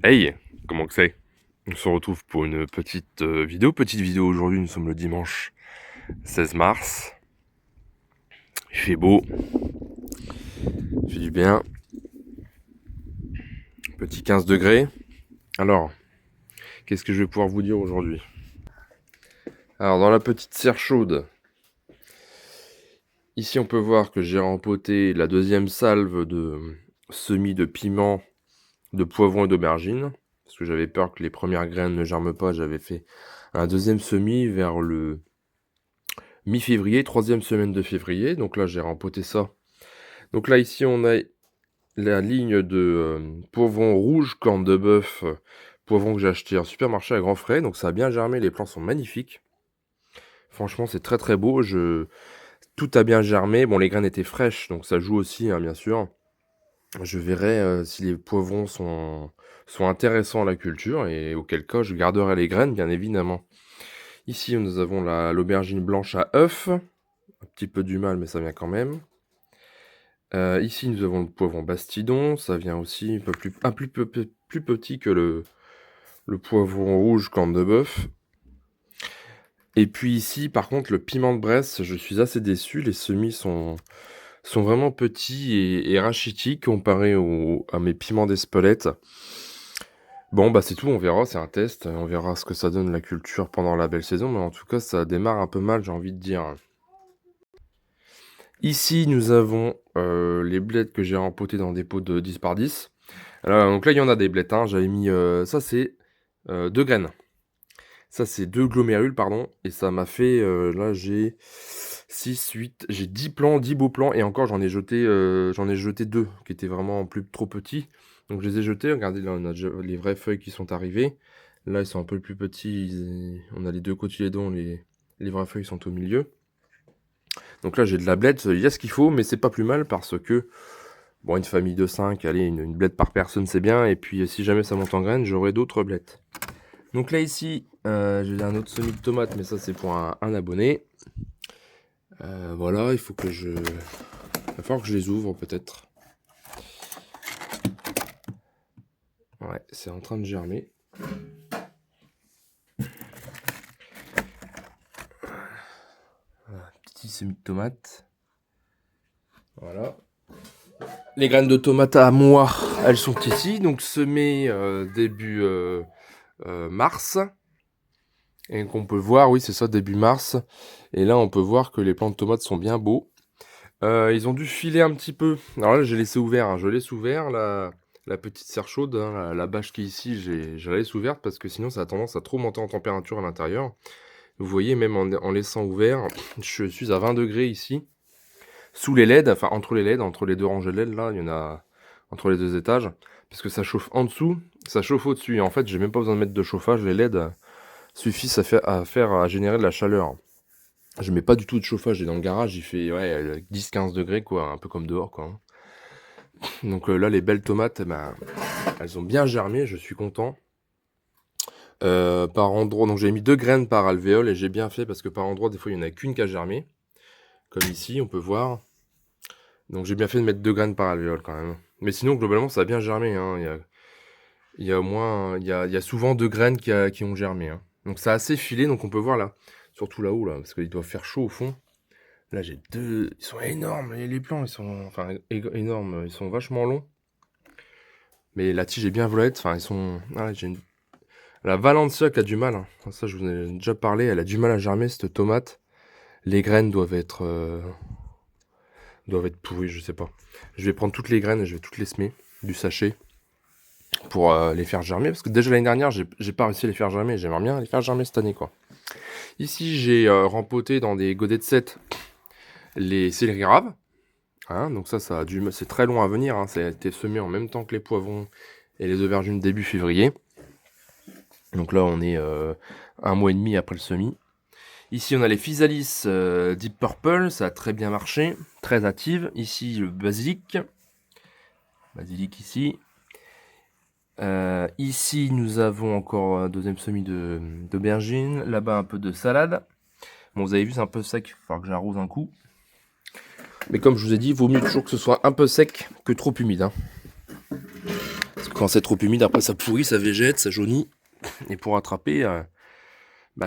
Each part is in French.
Hey, comment que c'est? On se retrouve pour une petite vidéo. Petite vidéo aujourd'hui, nous sommes le dimanche 16 mars. Il fait beau, il fait du bien. Petit 15 degrés. Alors, qu'est-ce que je vais pouvoir vous dire aujourd'hui? Alors, dans la petite serre chaude, ici on peut voir que j'ai rempoté la deuxième salve de semis de piment, de poivron et d'aubergine. Parce que j'avais peur que les premières graines ne germent pas, j'avais fait un deuxième semis vers le mi-février, troisième semaine de février. Donc là, j'ai rempoté ça. Donc là, ici, on a la ligne de poivron rouge, corne de bœuf, poivron que j'ai acheté en supermarché à grands frais. Donc ça a bien germé, les plants sont magnifiques. Franchement, c'est très très beau. Tout a bien germé. Bon, les graines étaient fraîches, donc ça joue aussi, hein, bien sûr. Je verrai si les poivrons sont intéressants à la culture et auquel cas je garderai les graines, bien évidemment. Ici, nous avons l'aubergine blanche à œuf. Un petit peu du mal, mais ça vient quand même. Ici, nous avons le poivron Bastidon, ça vient aussi plus petit que le poivron rouge corne de bœuf. Et puis ici, par contre, le piment de Bresse, je suis assez déçu. Les semis sont vraiment petits et rachitiques comparés à mes piments d'Espelette. Bon, bah c'est tout, on verra, c'est un test. On verra ce que ça donne la culture pendant la belle saison. Mais en tout cas, ça démarre un peu mal, j'ai envie de dire. Ici, nous avons les blettes que j'ai rempotés dans des pots de 10 par 10. Donc là, il y en a des blettes, hein. J'avais mis... ça, c'est 2 graines. Ça, c'est 2 glomérules, pardon. Et ça m'a fait... là, j'ai 6, 8... J'ai 10 plants, 10 beaux plants. Et encore, j'en ai jeté 2 qui étaient vraiment trop petits. Donc, je les ai jetés. Regardez, là, on a déjà les vraies feuilles qui sont arrivées. Là, ils sont un peu plus petits. On a les deux cotylédons. Les vraies feuilles sont au milieu. Donc là, j'ai de la blette. Il y a ce qu'il faut, mais c'est pas plus mal parce que... Bon, une famille de 5, allez, une blette par personne, c'est bien. Et puis, si jamais ça monte en graines, j'aurai d'autres blettes. Donc là, ici, j'ai un autre semis de tomates, mais ça, c'est pour un abonné. Voilà, il faut que je... Il va falloir que je les ouvre, peut-être. Ouais, c'est en train de germer. Voilà, petit semis de tomates. Voilà. Les graines de tomates à moi, elles sont ici, donc semées début mars. Et qu'on peut voir, oui, c'est ça, début mars. Et là, on peut voir que les plants de tomates sont bien beaux. Ils ont dû filer un petit peu. Alors là, j'ai laissé ouvert, hein. Je laisse ouvert la petite serre chaude, hein, la bâche qui est ici, je la laisse ouverte parce que sinon ça a tendance à trop monter en température à l'intérieur. Vous voyez, même en laissant ouvert, je suis à 20 degrés ici, sous les LED, enfin entre les LED, entre les deux rangées de LED, là, il y en a entre les deux étages, parce que ça chauffe en dessous, ça chauffe au-dessus. Et en fait, j'ai même pas besoin de mettre de chauffage, les LED suffisent à générer de la chaleur. Je mets pas du tout de chauffage, et dans le garage, il fait ouais, 10-15 degrés, quoi, un peu comme dehors, quoi, hein. Donc là, les belles tomates, eh ben, elles ont bien germé, je suis content. Par endroit, donc j'ai mis 2 graines par alvéole et j'ai bien fait parce que par endroit, des fois, il n'y en a qu'une qui a germé. Comme ici, on peut voir. Donc j'ai bien fait de mettre 2 graines par alvéole quand même. Mais sinon, globalement, ça a bien germé, hein. Il y a au moins, il y a souvent 2 graines qui ont germé, hein. Donc ça a assez filé, donc on peut voir là. Surtout là-haut, là, parce qu'il doit faire chaud au fond. Là, j'ai deux. Ils sont énormes, les plants, ils sont. Enfin, énormes, ils sont vachement longs. Mais la tige est bien violette. Enfin, ils sont. Ah, la Valencia qui a du mal, hein. Ça, je vous en ai déjà parlé. Elle a du mal à germer, cette tomate. Les graines doivent être pourries, je sais pas. Je vais prendre toutes les graines et je vais toutes les semer du sachet pour les faire germer. Parce que déjà l'année dernière, j'ai pas réussi à les faire germer. J'aimerais bien les faire germer cette année, quoi. Ici, j'ai rempoté dans des godets de 7 les céleri raves. Hein, donc c'est très long à venir, hein. Ça a été semé en même temps que les poivrons et les aubergines début février. Donc là, on est un mois et demi après le semis. Ici, on a les physalis Deep Purple, ça a très bien marché, très active. Ici, le basilic. Basilic ici. Ici, nous avons encore un deuxième semis d'aubergine. Là-bas, un peu de salade. Bon, vous avez vu, c'est un peu sec, il va falloir que j'arrose un coup. Mais comme je vous ai dit, il vaut mieux toujours que ce soit un peu sec que trop humide, hein. Quand c'est trop humide, après ça pourrit, ça végète, ça jaunit. Et pour attraper,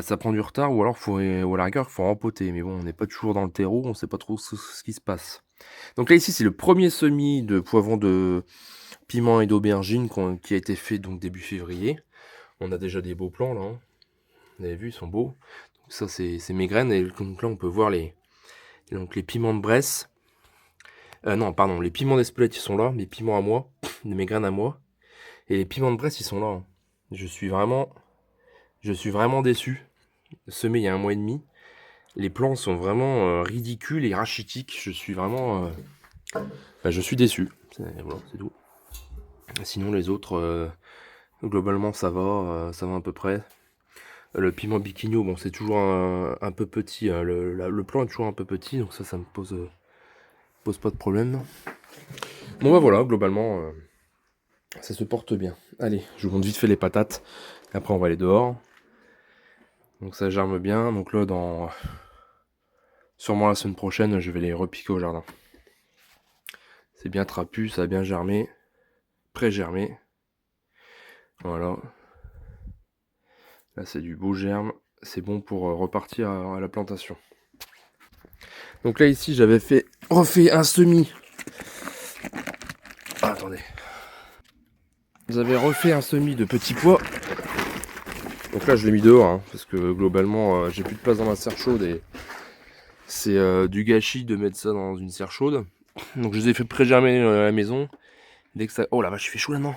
ça prend du retard, ou alors ou à la rigueur, il faut rempoter. Mais bon, on n'est pas toujours dans le terreau, on sait pas trop ce qui se passe. Donc là, ici, c'est le premier semis de poivrons de piment et d'aubergine qui a été fait donc début février. On a déjà des beaux plants là, hein. Vous avez vu, ils sont beaux. Donc ça, c'est mes graines. Et donc là, on peut voir les piments de Bresse. Non, pardon, les piments d'Espelette, ils sont là. Mes piments à moi, mes graines à moi. Et les piments de Bresse, ils sont là, hein. Je suis vraiment déçu. Semé il y a 1 mois et demi. Les plants sont vraiment ridicules et rachitiques. Je suis vraiment... je suis déçu. Voilà, c'est tout. Sinon, les autres, globalement, ça va à peu près. Le piment biquigno, bon, c'est toujours un peu petit. Le plant est toujours un peu petit, donc ça me pose pas de problème. Bon, voilà, globalement, ça se porte bien. Allez, je vous montre vite fait les patates. Après, on va aller dehors. Donc ça germe bien. Donc là, sûrement la semaine prochaine, je vais les repiquer au jardin. C'est bien trapu, ça a bien germé. Pré-germé. Voilà. Là, c'est du beau germe. C'est bon pour repartir à la plantation. Donc là, ici, j'avais refait un semis. Ah, attendez. J'avais refait un semis de petits pois. Donc là, je l'ai mis dehors, hein, parce que globalement, j'ai plus de place dans ma serre chaude et c'est du gâchis de mettre ça dans une serre chaude. Donc je les ai fait pré-germer à la maison. Dès que ça... Oh la vache, il fait chaud là-dedans.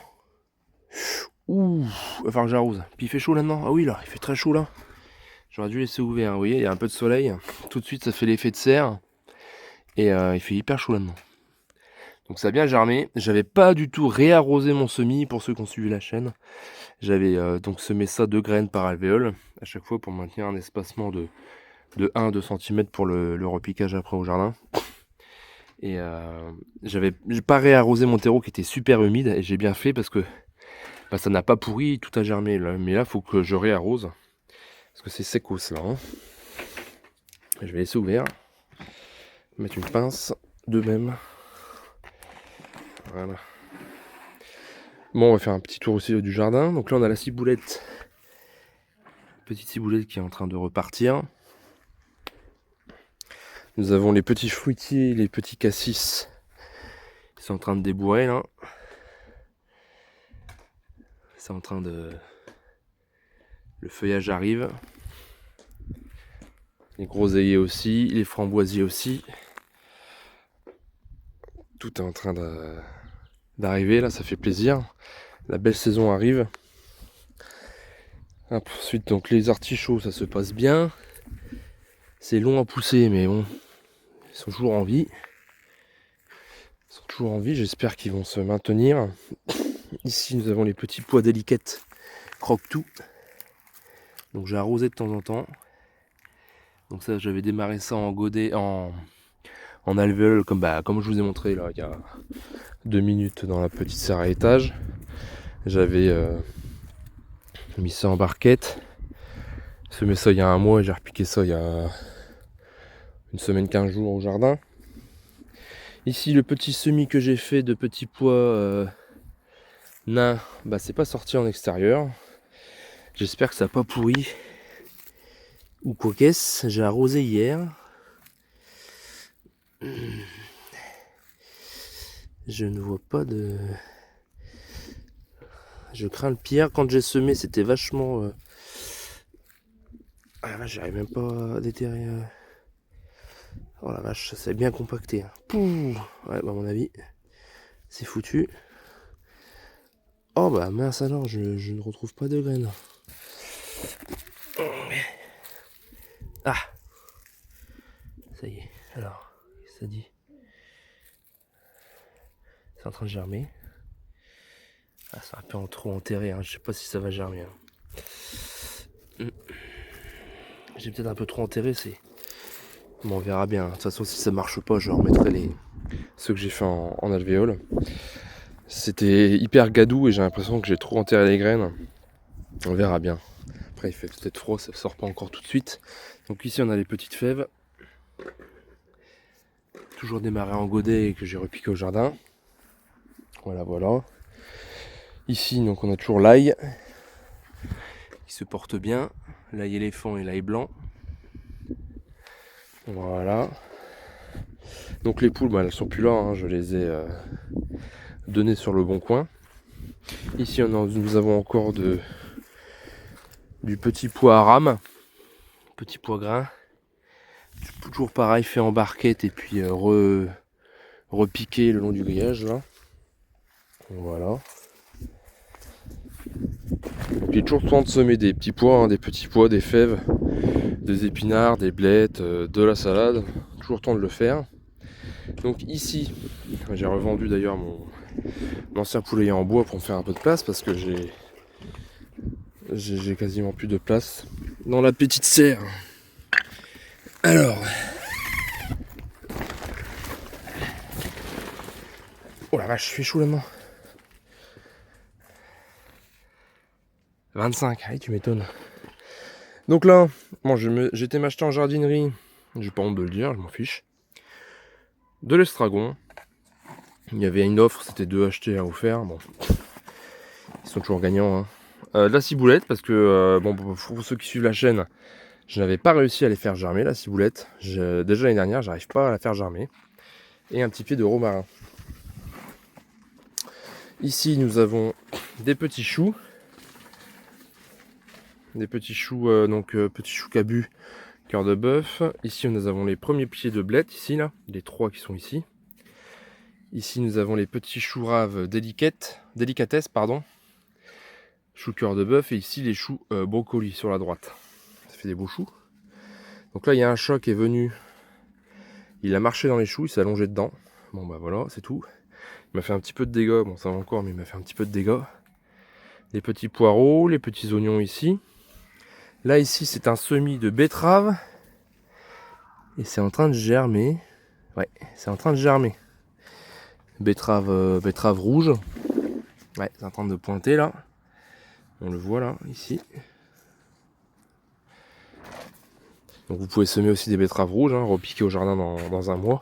Ouh, il va falloir que j'arrose. Puis il fait chaud là-dedans. Ah oui, là, il fait très chaud là. J'aurais dû laisser ouvert, vous voyez, il y a un peu de soleil. Tout de suite, ça fait l'effet de serre. Et il fait hyper chaud là-dedans. Donc ça a bien germé. J'avais pas du tout réarrosé mon semis pour ceux qui ont suivi la chaîne. J'avais donc semé ça 2 graines par alvéole à chaque fois pour maintenir un espacement de 1-2 cm pour le repiquage après au jardin. Et j'ai pas réarrosé mon terreau qui était super humide et j'ai bien fait parce que ça n'a pas pourri, tout a germé là. Mais là, faut que je réarrose parce que c'est secos là, hein. Je vais laisser ouvert, mettre une pince de même. Voilà. Bon, on va faire un petit tour aussi du jardin. Donc là, on a la ciboulette. Petite ciboulette qui est en train de repartir. Nous avons les petits fruitiers, les petits cassis. Ils sont en train de débourrer là. C'est en train de... Le feuillage arrive. Les groseilliers aussi, les framboisiers aussi. Tout est en train d'arriver là, ça fait plaisir. La belle saison arrive. Ensuite, donc les artichauts, ça se passe bien. C'est long à pousser, mais bon, ils sont toujours en vie. J'espère qu'ils vont se maintenir. Ici, nous avons les petits pois délicates croque-tout. Donc j'ai arrosé de temps en temps. Donc ça, j'avais démarré ça en godet, en alvéole, comme je vous ai montré là, il y a 2 minutes dans la petite serre à étage. J'avais mis ça en barquette. Semé ça il y a 1 mois et j'ai repiqué ça il y a 1 semaine, 15 jours au jardin. Ici, le petit semis que j'ai fait de petits pois nains, c'est pas sorti en extérieur. J'espère que ça n'a pas pourri. Ou quoi qu'est-ce, j'ai arrosé hier. Je ne vois pas de... Je crains le pire. Quand j'ai semé, c'était vachement... Ah la vache, j'arrive même pas à déterrer... Oh la vache, ça s'est bien compacté. Pouh. Ouais, à mon avis, c'est foutu. Oh mince alors, je ne retrouve pas de graines. Ah, ça y est. Alors, ça dit. C'est en train de germer. Ah, c'est un peu trop enterré, hein. Je sais pas si ça va germer, hein. J'ai peut-être un peu trop enterré, c'est... Bon, on verra bien. De toute façon, si ça marche pas, je remettrai ceux que j'ai fait en alvéole. C'était hyper gadou et j'ai l'impression que j'ai trop enterré les graines. On verra bien. Après, il fait peut-être froid, ça sort pas encore tout de suite. Donc ici, on a les petites fèves. Toujours démarré en godet et que j'ai repiqué au jardin. Voilà. Ici, donc on a toujours l'ail qui se porte bien. L'ail éléphant et l'ail blanc. Voilà. Donc les poules, bah, elles sont plus là, hein, je les ai données sur le bon coin. Ici, nous avons encore du petit pois à rame, petit pois grain. Toujours pareil, fait en barquette et puis repiqué le long du grillage là. Voilà. J'ai toujours le temps de semer des petits pois, hein, des petits pois, des fèves, des épinards, des blettes, de la salade. Toujours le temps de le faire. Donc ici, j'ai revendu d'ailleurs mon ancien poulailler en bois pour me faire un peu de place parce que j'ai quasiment plus de place dans la petite serre. Alors, oh la vache, je suis chaud la main. 25, allez, tu m'étonnes. Donc là, bon, j'étais m'acheter en jardinerie, j'ai pas honte de le dire, je m'en fiche. De l'estragon. Il y avait une offre, c'était 2 achetés à offert. Bon, ils sont toujours gagnants. Hein. De la ciboulette, parce que bon, pour ceux qui suivent la chaîne, je n'avais pas réussi à les faire germer, la ciboulette. Déjà l'année dernière, j'arrive pas à la faire germer. Et un petit pied de romarin. Ici, nous avons des petits choux. Des petits choux, petits choux cabus, cœur de bœuf. Ici, nous avons les premiers pieds de blettes, ici, là, les 3 qui sont ici. Ici, nous avons les petits choux raves délicatesse, pardon. Choux cœur de bœuf, et ici, les choux brocolis sur la droite. Ça fait des beaux choux. Donc là, il y a un chat qui est venu. Il a marché dans les choux, il s'est allongé dedans. Bon, bah voilà, c'est tout. Il m'a fait un petit peu de dégâts. Bon, ça va encore, mais il m'a fait un petit peu de dégâts. Les petits poireaux, les petits oignons ici. Là, ici, c'est un semis de betterave. Et c'est en train de germer. Ouais, c'est en train de germer. Betterave rouge. Ouais, c'est en train de pointer là. On le voit là, ici. Donc vous pouvez semer aussi des betteraves rouges, hein, repiquer au jardin dans un mois.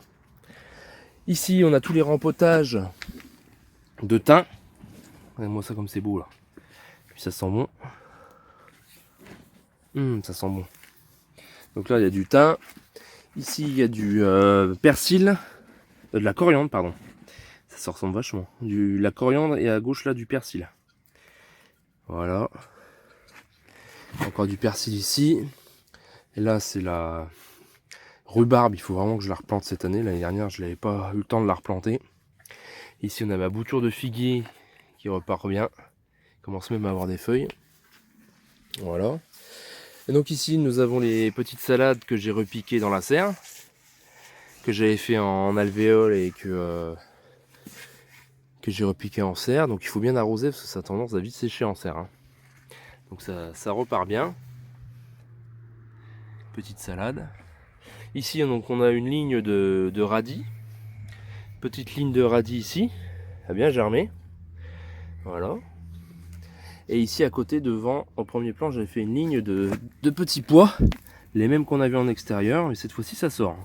Ici, on a tous les rempotages de thym. Regardez-moi ça comme c'est beau là. Puis ça sent bon. Ça sent bon. Donc là, il y a du thym. Ici, il y a du persil. De la coriandre, pardon. Ça ressemble vachement. La coriandre et à gauche là du persil. Voilà. Encore du persil ici. Et là, c'est la rhubarbe. Il faut vraiment que je la replante cette année. L'année dernière, je n'avais pas eu le temps de la replanter. Ici, on a ma bouture de figuier qui repart bien. Commence même à avoir des feuilles. Voilà. Et donc ici, nous avons les petites salades que j'ai repiquées dans la serre. Que j'avais fait en alvéole et que j'ai repiqué en serre. Donc il faut bien arroser parce que ça a tendance à vite sécher en serre. Hein. Donc ça repart bien. Petite salade. Ici, donc, on a une ligne de radis. Petite ligne de radis ici. Ça a bien germé. Voilà. Et ici, à côté, devant, au premier plan, j'avais fait une ligne de petits pois. Les mêmes qu'on a vu en extérieur. Mais cette fois-ci, ça sort.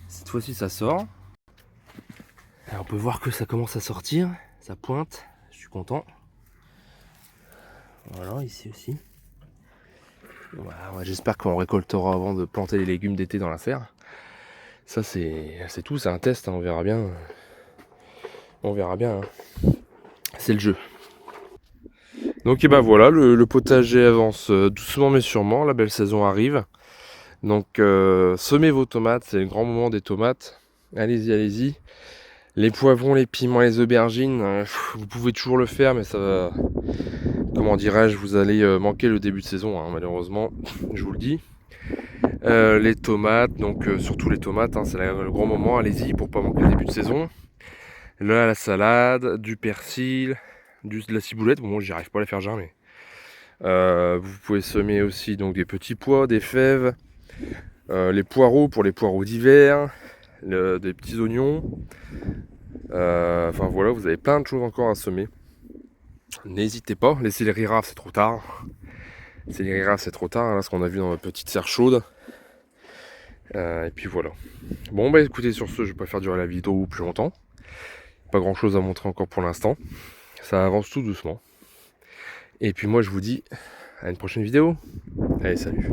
Cette fois-ci, ça sort. Alors, on peut voir que ça commence à sortir. Ça pointe. Je suis content. Voilà, ici aussi. Voilà, ouais, j'espère qu'on récoltera avant de planter les légumes d'été dans la serre. Ça, c'est tout. C'est un test. Hein, on verra bien. On verra bien. Hein. C'est le jeu. Donc et ben voilà, le potager avance doucement mais sûrement, la belle saison arrive. Donc semez vos tomates, c'est le grand moment des tomates. Allez-y, allez-y. Les poivrons, les piments, les aubergines, vous pouvez toujours le faire, mais ça va, comment dirais-je, vous allez manquer le début de saison, hein, malheureusement, je vous le dis. Les tomates, donc surtout les tomates, hein, c'est le grand moment, allez-y pour pas manquer le début de saison. Là, la salade, du persil, de la ciboulette, bon, j'y arrive pas à la faire germer. Vous pouvez semer aussi donc des petits pois, des fèves, les poireaux pour les poireaux d'hiver, des petits oignons. Enfin voilà, vous avez plein de choses encore à semer. N'hésitez pas, les céleri raves c'est trop tard. Les céleri raves c'est trop tard, hein, là ce qu'on a vu dans ma petite serre chaude. Et puis voilà. Bon bah écoutez, sur ce, je vais pas faire durer la vidéo plus longtemps. Pas grand chose à montrer encore pour l'instant. Ça avance tout doucement. Et puis moi je vous dis à une prochaine vidéo. Allez, salut.